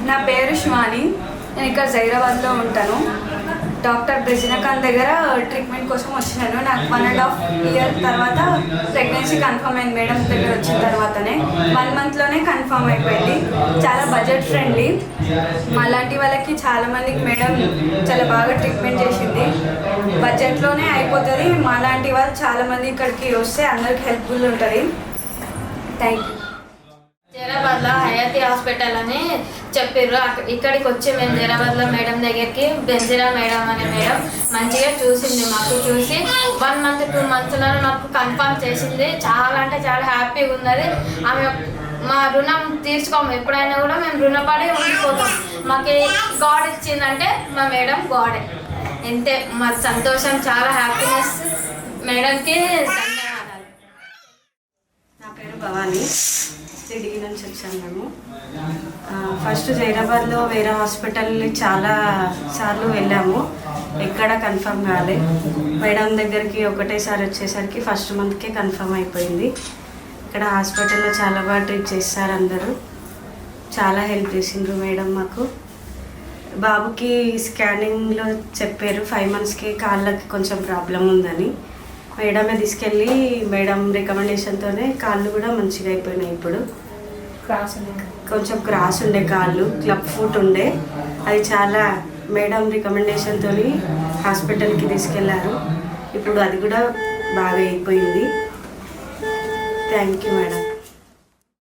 నా పేరు శివాని. నేను ఇక్కడ జైరాబాద్లో ఉంటాను. డాక్టర్ బ్రిజనకాంత్ దగ్గర ట్రీట్మెంట్ కోసం వచ్చినాను. నాకు 1.5 year తర్వాత ప్రెగ్నెన్సీ కన్ఫర్మ్ అయింది. మేడం దగ్గర వచ్చిన తర్వాతనే 1 monthలోనే కన్ఫర్మ్ అయిపోయింది. చాలా బడ్జెట్ ఫ్రెండ్లీ. మాలాంటి వాళ్ళకి చాలామందికి మేడం చాలా బాగా ట్రీట్మెంట్ చేసింది. బడ్జెట్లోనే అయిపోతుంది. మాలాంటి వాళ్ళు చాలామంది ఇక్కడికి వస్తే అందరికి హెల్ప్ఫుల్ ఉంటుంది. Thank you. జైరాబాద్లో హయాతి హాస్పిటల్ అని చెప్పారు. ఇక్కడికి వచ్చి మేము జైరాబాద్లో మేడం దగ్గరికి బెంజిరా మేడం అనే మేడం మంచిగా చూసింది. మాకు చూసి 1 month 2 monthsలో మాకు కన్ఫర్మ్ చేసింది. చాలా అంటే చాలా హ్యాపీగా ఉన్నది. ఆమె మా రుణం తీర్చుకోము. ఎప్పుడైనా కూడా మేము రుణపడి ఉండిపోతాం. మాకు గాడ్ ఇచ్చిందంటే మా మేడం గాడే. ఎంతే మా సంతోషం, చాలా హ్యాపీనెస్. మేడంకి ధన్యవాదాలు. నా పేరు భవానీ. డిగ్రీ నుంచి వచ్చాము మేము. ఫస్ట్ జైరాబాద్లో వేరే హాస్పిటల్ చాలా సార్లు వెళ్ళాము. ఎక్కడ కన్ఫర్మ్ కాలే. మేడం దగ్గరికి ఒకటేసారి వచ్చేసరికి 1st monthకే కన్ఫర్మ్ అయిపోయింది. ఇక్కడ హాస్పిటల్లో చాలా బాగా ట్రీట్ చేస్తారు. అందరూ చాలా హెల్ప్ చేసిండ్రు మేడం మాకు. బాబుకి స్కానింగ్లో చెప్పారు 5 monthsకి కాళ్ళకి కొంచెం ప్రాబ్లం ఉందని. మేడమే తీసుకెళ్ళి మేడం రికమెండేషన్తోనే కాళ్ళు కూడా మంచిగా అయిపోయినాయి. ఇప్పుడు కొంచెం క్రాస్ ఉండే కాళ్ళు, క్లబ్ ఫుట్ ఉండే, అది చాలా మేడం రికమెండేషన్తో హాస్పిటల్కి తీసుకెళ్లారు. ఇప్పుడు అది కూడా బాగా అయిపోయింది. Thank you madam.